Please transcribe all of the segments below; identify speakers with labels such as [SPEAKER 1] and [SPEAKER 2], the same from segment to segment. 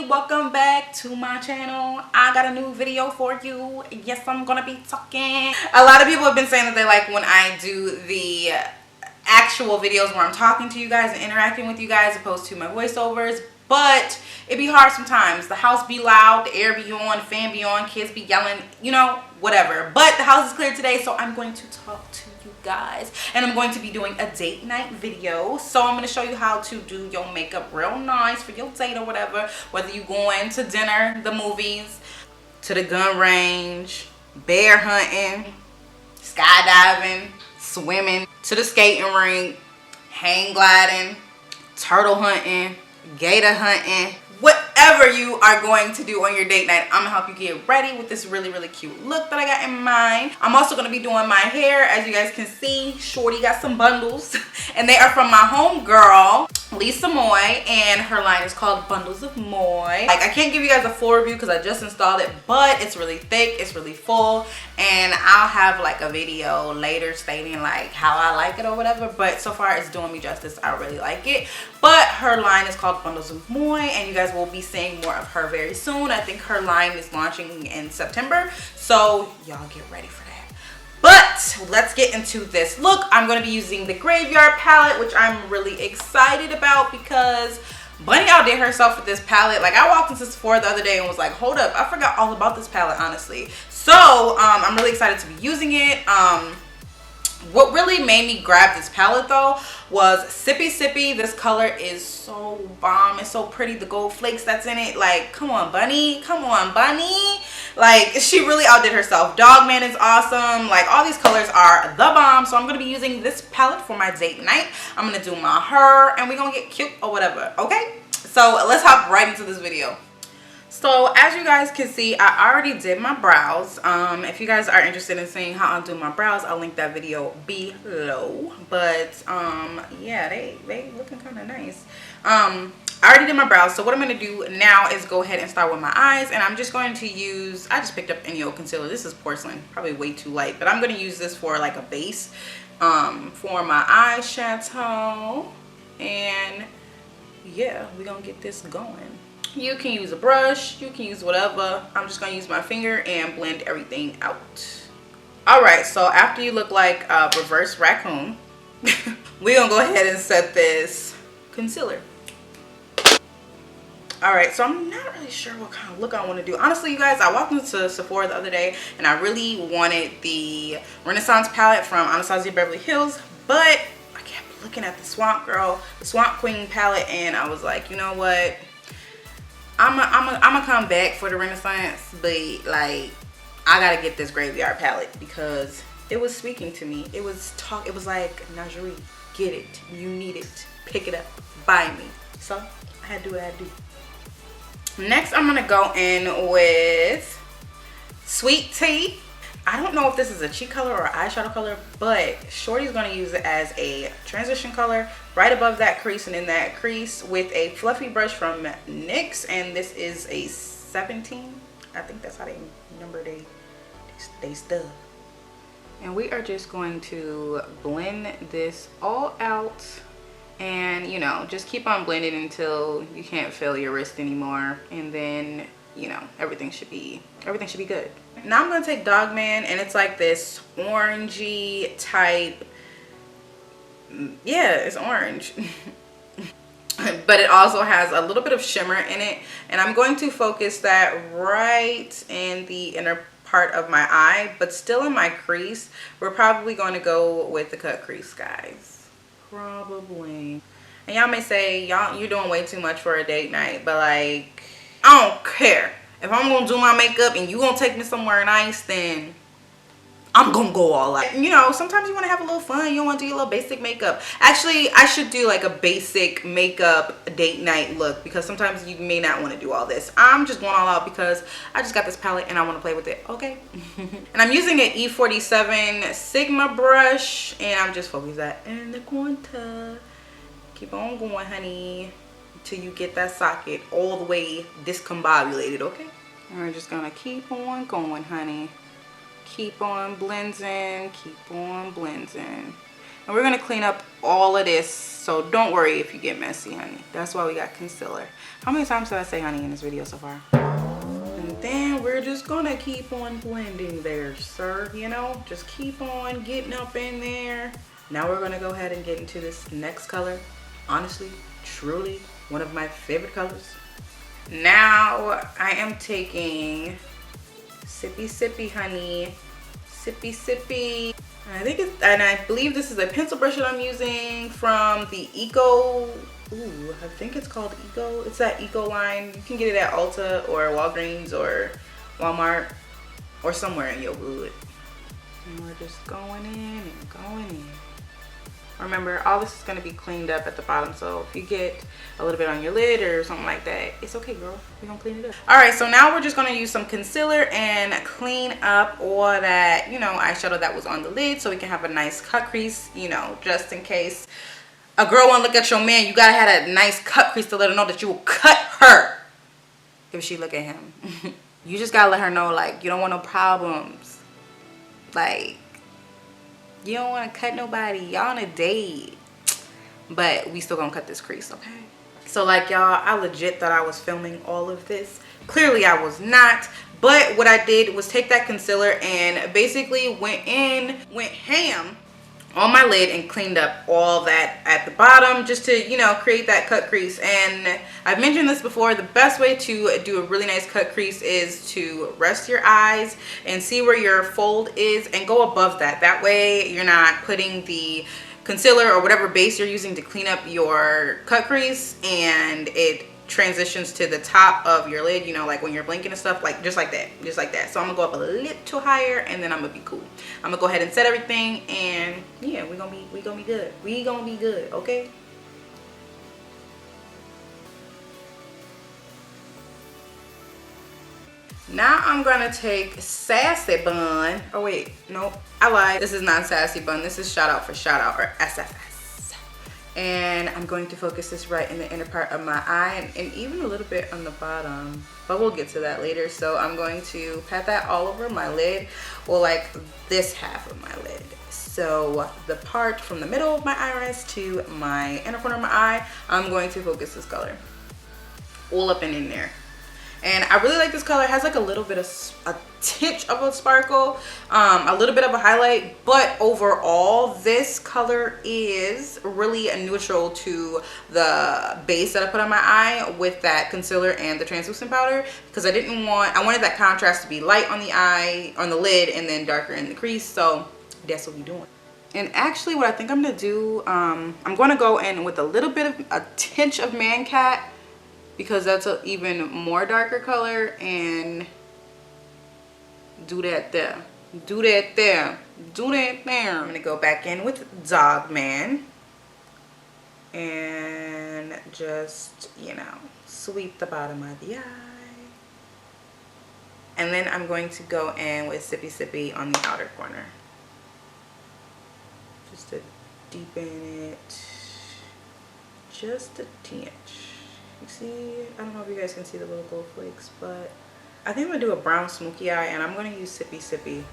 [SPEAKER 1] welcome back to my channel. I got a new video for you. Yes, I'm gonna be talking. A lot of people have been saying that they like when I do the actual videos where I'm talking to you guys and interacting with you guys opposed to my voiceovers, but it be hard sometimes. The house be loud, the air be on, the fan be on, kids be yelling, you know, whatever. But the house is clear today, so I'm going to talk to you guys, and I'm going to be doing a date night video. So I'm going to show you how to do your makeup real nice for your date or whatever, whether you going to dinner, the movies, to the gun range, bear hunting, skydiving, swimming, to the skating rink, hang gliding, turtle hunting, gator hunting. Whatever you are going to do on your date night, I'm gonna help you get ready with this really cute look that I got in mind. I'm also gonna be doing my hair. As you guys can see, Shorty got some bundles and they are from my home girl Lisa Moy, and her line is called Bundles of Moy. Like, I can't give you guys a full review because I just installed it, but it's really thick, it's really full, and I'll have like a video later stating like how I like it or whatever. But so far it's doing me justice. I really like it. But her line is called Bundles of Moy, and you guys will be seeing more of her very soon. I think her line is launching in September, so y'all get ready for that. But let's get into this look. I'm going to be using the Graveyard palette, which I'm really excited about because Bunny outdid herself with this palette. Like, I walked into Sephora the other day and was like, hold up, I forgot all about this palette, honestly. So I'm really excited to be using it. What really made me grab this palette though was Sippy Sippy. This color is so bomb. It's so pretty. The gold flakes that's in it. Like, come on, Bunny. Come on, Bunny. Like, she really outdid herself. Dogman is awesome. Like, all these colors are the bomb. So I'm going to be using this palette for my date night. I'm going to do my hair and we're going to get cute or whatever. Okay? So let's hop right into this video. So as you guys can see, I already did my brows. If you guys are interested in seeing how I do my brows, I'll link that video below. But yeah, they looking kind of nice. I already did my brows, so what I'm going to do now is go ahead and start with my eyes. And I'm just going to use, I just picked up any old concealer. This is porcelain, probably way too light, but I'm going to use this for like a base for my eyeshadow. And yeah, we're going to get this going. You can use a brush, you can use whatever. I'm just going to use my finger and blend everything out. Alright, so after you look like a reverse raccoon, we're going to go ahead and set this concealer. Alright, so I'm not really sure what kind of look I want to do. Honestly, you guys, I walked into Sephora the other day and I really wanted the Renaissance palette from Anastasia Beverly Hills, but I kept looking at the Swamp Girl, the Swamp Queen palette, and I was like, you know what? I'm gonna come back for the Renaissance, but like, I gotta get this Graveyard palette because it was speaking to me. It was like, Najee, get it, you need it, pick it up, buy me. So I had to do what I had to do. Next, I'm gonna go in with Sweet Tea. I don't know if this is a cheek color or eyeshadow color, but Shorty's going to use it as a transition color right above that crease and in that crease with a fluffy brush from NYX. And this is a 17. I think that's how they number they stuff. And we are just going to blend this all out. And, you know, just keep on blending until you can't feel your wrist anymore. And then, you know, everything should be good. Now I'm gonna take Dogman, and it's like this orangey type. Yeah, it's orange. But it also has a little bit of shimmer in it, and I'm going to focus that right in the inner part of my eye, but still in my crease. We're probably going to go with the cut crease, guys. Probably. And y'all may say, you're doing way too much for a date night, but like, I don't care. If I'm gonna do my makeup and you gonna take me somewhere nice, then I'm gonna go all out. You know, sometimes you want to have a little fun. You want to do your little basic makeup. Actually, I should do like a basic makeup date night look because sometimes you may not want to do all this. I'm just going all out because I just got this palette and I want to play with it. Okay. And I'm using an E47 Sigma brush, and I'm just focusing that in the corner. Keep on going, honey, till you get that socket all the way discombobulated. Okay. And we're just gonna keep on going, honey. Keep on blending, keep on blending. And we're gonna clean up all of this, so don't worry if you get messy, honey. That's why we got concealer. How many times did I say honey in this video so far? And then we're just gonna keep on blending there, sir. You know, just keep on getting up in there. Now we're gonna go ahead and get into this next color. Honestly, truly, one of my favorite colors. Now I am taking Sippy Sippy, honey. Sippy Sippy. And I believe this is a pencil brush that I'm using from the Eco. Ooh, I think it's called Eco. It's that Eco line. You can get it at Ulta or Walgreens or Walmart or somewhere in your hood. And we're just going in and going in. Remember, all this is going to be cleaned up at the bottom, so if you get a little bit on your lid or something like that, it's okay, girl. We're going to clean it up. All right, so now we're just going to use some concealer and clean up all that, you know, eyeshadow that was on the lid, so we can have a nice cut crease, you know, just in case a girl want to look at your man. You got to have a nice cut crease to let her know that you will cut her if she look at him. You just got to let her know, like, you don't want no problems. Like, you don't want to cut nobody. Y'all on a date. But we still gonna cut this crease, okay? So like y'all, I legit thought I was filming all of this. Clearly I was not. But what I did was take that concealer and basically went ham on my lid and cleaned up all that at the bottom just to, you know, create that cut crease. And I've mentioned this before, the best way to do a really nice cut crease is to rest your eyes and see where your fold is and go above that. That way you're not putting the concealer or whatever base you're using to clean up your cut crease and it transitions to the top of your lid, you know, like when you're blinking and stuff, like just like that. So I'm gonna go up a little higher and then I'm gonna be cool. I'm gonna go ahead and set everything and yeah, we're gonna be good. We gonna be good, okay? Now I'm gonna take Sassy Bun. Oh wait, no, I lied. This is not Sassy Bun. This is Shout Out for Shout Out, or SFS. And I'm going to focus this right in the inner part of my eye and even a little bit on the bottom, but we'll get to that later. So I'm going to pat that all over my lid, or like this half of my lid. So the part from the middle of my iris to my inner corner of my eye, I'm going to focus this color all up and in there. And I really like this color. It has like a little bit of a tinge of a sparkle, a little bit of a highlight, but overall this color is really neutral to the base that I put on my eye with that concealer and the translucent powder, because I wanted that contrast to be light on the eye, on the lid, and then darker in the crease. So that's what we're doing. And actually what I think I'm gonna do, I'm gonna go in with a little bit of a tinge of Man Cat, because that's an even more darker color, and do that there, do that there, do that there. I'm gonna go back in with Dog Man and just, you know, sweep the bottom of the eye. And then I'm going to go in with Sippy Sippy on the outer corner, just to deepen it just a tinge. You see, I don't know if you guys can see the little gold flakes, but I think I'm gonna do a brown smoky eye, and I'm gonna use Sippy Sippy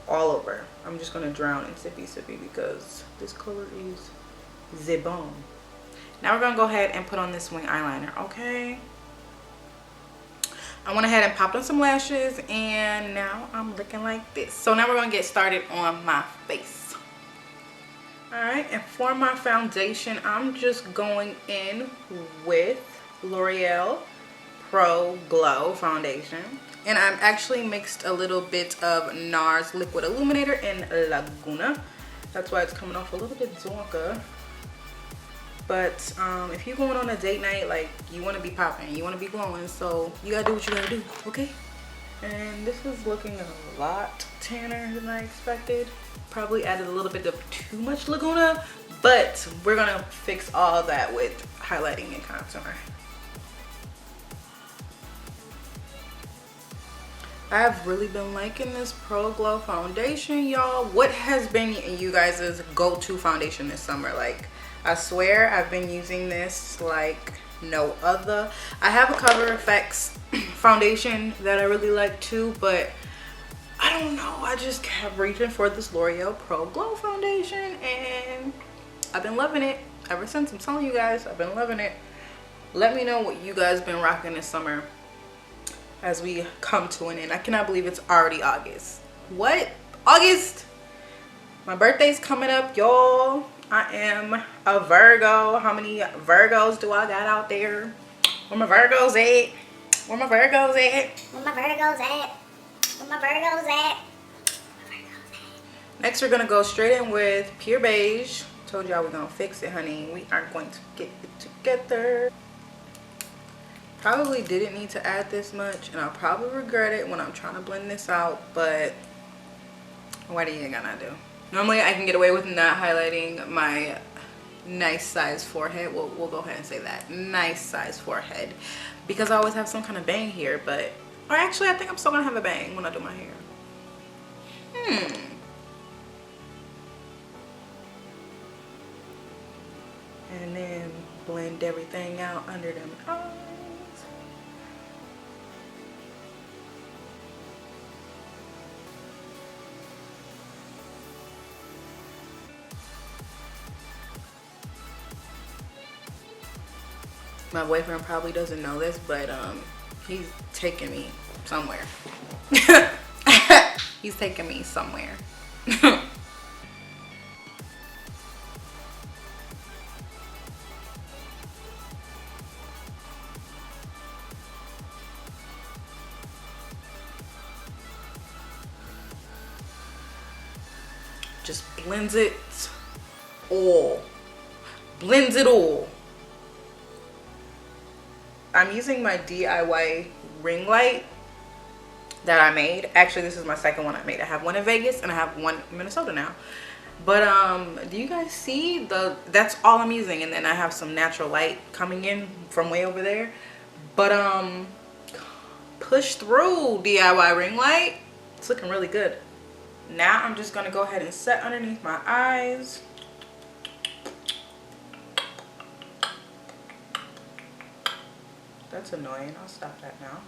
[SPEAKER 1] all over. I'm just gonna drown in Sippy Sippy because this color is the bomb. Now we're gonna go ahead and put on this wing eyeliner, okay? I went ahead and popped on some lashes, and now I'm looking like this. So now we're gonna get started on my face. Alright, and for my foundation, I'm just going in with L'Oreal Pro Glow foundation. And I've actually mixed a little bit of NARS Liquid Illuminator in Laguna. That's why it's coming off a little bit darker. But if you're going on a date night, like, you want to be popping, you want to be glowing, so you gotta do what you gotta do, okay? And this is looking a lot tanner than I expected. Probably added a little bit of too much Laguna, but we're gonna fix all of that with highlighting and contour. I've really been liking this Pro Glow foundation, y'all. What has been you guys' go-to foundation this summer? Like, I swear I've been using this like no other. I have a Cover FX foundation that I really like too, but I I don't know, I just kept reaching for this L'Oreal Pro Glow foundation and I've been loving it ever since. I'm telling you guys, I've been loving it. Let me know what you guys been rocking this summer as we come to an end. I cannot believe it's already August. What? August? My birthday's coming up, y'all. I am a Virgo. How many Virgos do I got out there? Where my Virgos at? Where my Virgos at? Where my Virgos at? Where my Virgos at? Next, we're gonna go straight in with Pure Beige. Told y'all we're gonna fix it, honey. We are going to get it together. Probably didn't need to add this much, and I'll probably regret it when I'm trying to blend this out, but what are you gonna do? Normally I can get away with not highlighting my nice size forehead. We'll go ahead and say that. Nice size forehead. Because I always have some kind of bang here, but... Or actually, I think I'm still gonna have a bang when I do my hair. And then blend everything out under them eyes. My boyfriend probably doesn't know this, but he's taking me somewhere. He's taking me somewhere. Just blends it all. Blends it all. I'm using my DIY ring light that I made. Actually, this is my second one I made. I have one in Vegas and I have one in Minnesota now. But do you guys see that's all I'm using, and then I have some natural light coming in from way over there. But push through DIY ring light. It's looking really good. Now I'm just gonna go ahead and set underneath my eyes. That's annoying. I'll stop that now.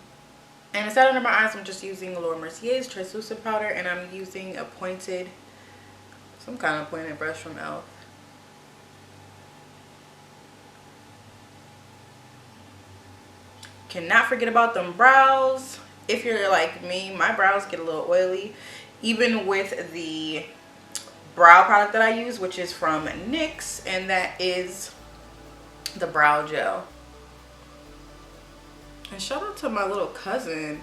[SPEAKER 1] And instead under my eyes, I'm just using Laura Mercier's translucent powder, and I'm using a pointed, some kind of pointed brush from e.l.f. Cannot forget about them brows. If you're like me, my brows get a little oily, even with the brow product that I use, which is from NYX, and that is the brow gel. And shout out to my little cousin.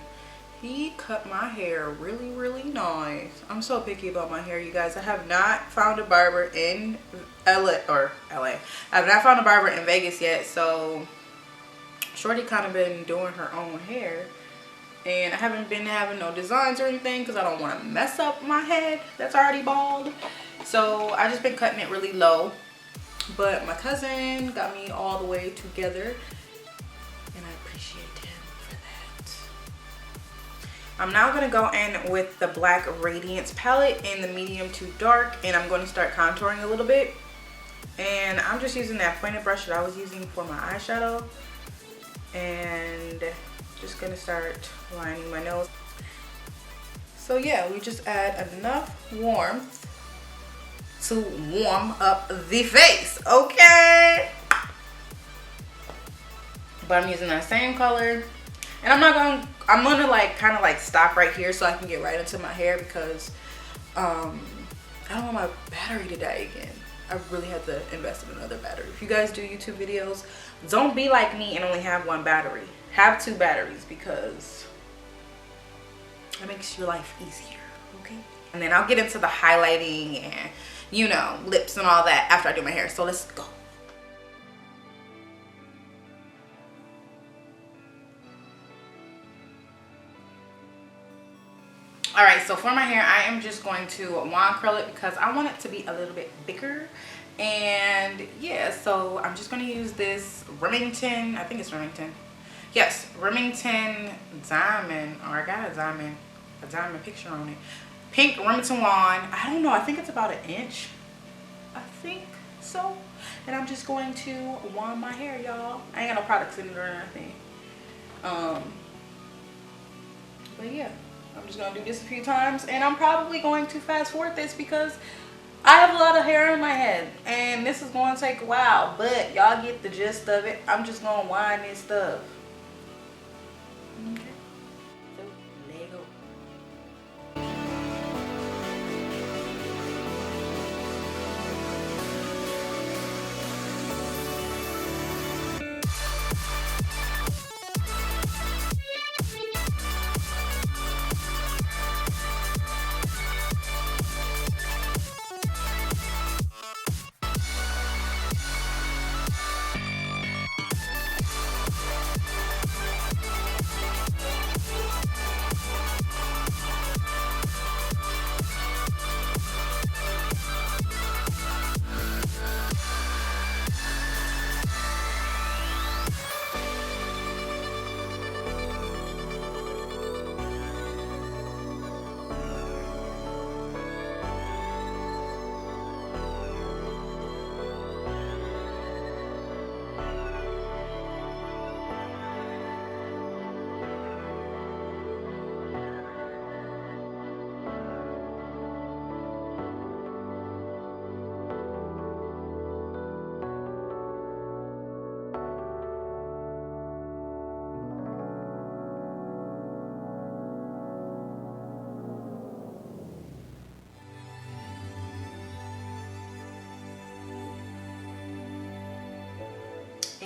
[SPEAKER 1] He cut my hair really, really nice. I'm so picky about my hair, you guys. I have not found a barber in LA. I have not found a barber in Vegas yet, so Shorty kind of been doing her own hair. And I haven't been having no designs or anything because I don't want to mess up my head that's already bald. So I just been cutting it really low. But my cousin got me all the way together, and I appreciate him for that. I'm now going to go in with the Black Radiance palette in the medium to dark, and I'm going to start contouring a little bit. And I'm just using that pointed brush that I was using for my eyeshadow, and just going to start lining my nose. So yeah, we just add enough warmth to warm up the face, okay? But I'm using that same color, and I'm gonna like kind of like stop right here so I can get right into my hair, because I don't want my battery to die again. I really had to invest in another battery. If you guys do YouTube videos, don't be like me and only have one battery. Have two batteries, because it makes your life easier, okay? And then I'll get into the highlighting and, you know, lips and all that after I do my hair. So let's go. All right, so for my hair, I am just going to wand curl it because I want it to be a little bit bigger. And yeah, so I'm just going to use this Remington, I think it's Remington. Yes, Remington diamond, or I got a diamond picture on it. Pink Remington wand. I don't know, I think it's about 1 inch. I think so. And I'm just going to wand my hair, y'all. I ain't got no products in it or anything. But yeah. I'm just gonna do this a few times, and I'm probably going to fast forward this because I have a lot of hair in my head and this is going to take a while, but y'all get the gist of it. I'm just going to wind this stuff. Okay. So, there you go.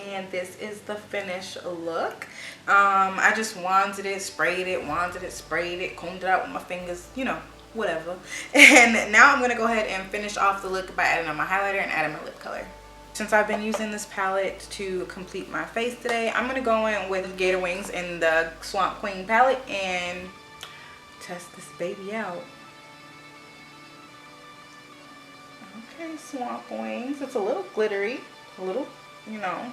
[SPEAKER 1] And this is the finished look. I just wanded it, sprayed it, sprayed it, combed it out with my fingers, you know, whatever. And now I'm gonna go ahead and finish off the look by adding on my highlighter and adding my lip color. Since I've been using this palette to complete my face today, I'm gonna go in with Gator Wings in the Swamp Queen palette and test this baby out. Okay, Swamp Wings. It's a little glittery, a little, you know.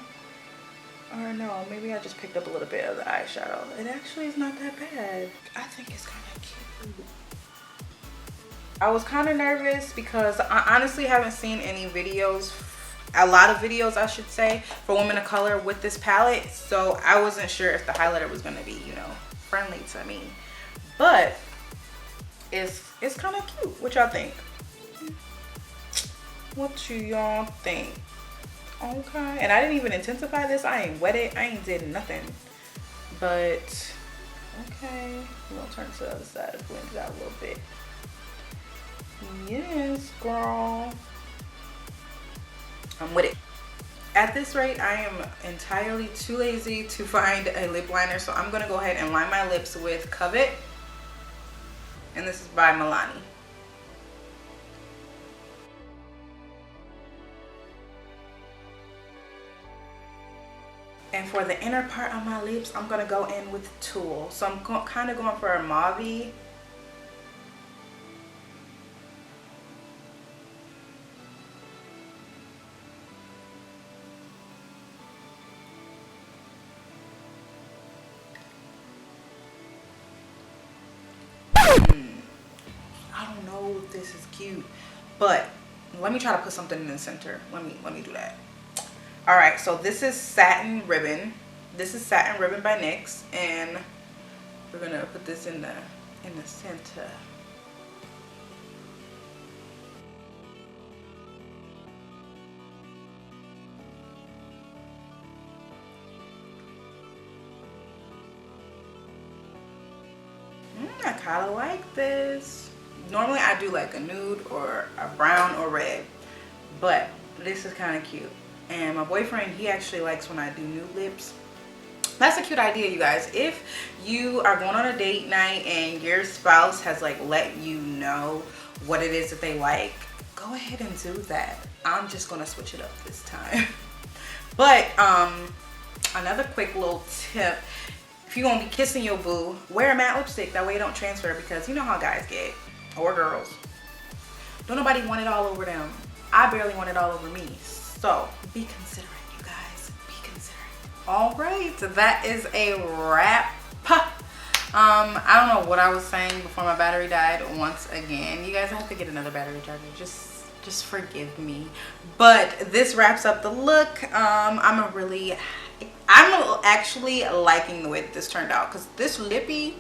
[SPEAKER 1] Or no, maybe I just picked up a little bit of the eyeshadow. It actually is not that bad. I think it's kind of cute. I was kind of nervous because I honestly haven't seen any videos, a lot of videos I should say, for women of color with this palette. So I wasn't sure if the highlighter was going to be, you know, friendly to me. But it's kind of cute. What y'all think? What y'all think? Okay, and I didn't even intensify this. I ain't wet it. I ain't did nothing. But okay, we're gonna turn to the other side and blend it out a little bit. Yes, girl. I'm with it. At this rate, I am entirely too lazy to find a lip liner, so I'm gonna go ahead and line my lips with Covet, and this is by Milani. And for the inner part of my lips, I'm gonna go in with Tulle. So I'm kind of going for a mauve-y. I don't know if this is cute, but let me try to put something in the center. Let me do that. All right, so this is Satin Ribbon. This is Satin Ribbon by NYX, and we're gonna put this in the center. I kind of like this. Normally I do like a nude or a brown or red, but this is kind of cute. And my boyfriend, he actually likes when I do nude lips. That's a cute idea, you guys. If you are going on a date night and your spouse has like let you know what it is that they like, go ahead and do that. I'm just gonna switch it up this time. But another quick little tip: if you're gonna be kissing your boo, wear a matte lipstick. That way it don't transfer, because you know how guys get, or girls. Don't nobody want it all over them. I barely want it all over me. So be considerate, you guys. Be considerate. All right, so that is a wrap. I don't know what I was saying before my battery died once again. You guys, I have to get another battery charger. Just forgive me. But this wraps up the look. I'm actually liking the way that this turned out, because this lippy,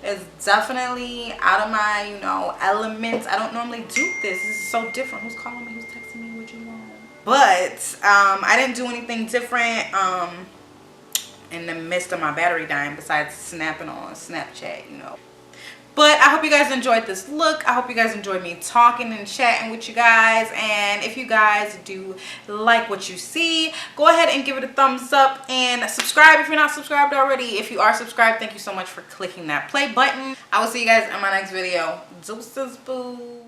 [SPEAKER 1] It's definitely out of my, you know, element. I don't normally do this. This is so different. Who's calling me? Who's texting me? What you want? But I didn't do anything different in the midst of my battery dying besides snapping on Snapchat, you know. But I hope you guys enjoyed this look. I hope you guys enjoyed me talking and chatting with you guys. And if you guys do like what you see, go ahead and give it a thumbs up and subscribe if you're not subscribed already. If you are subscribed, thank you so much for clicking that play button. I will see you guys in my next video. Deuces, boo.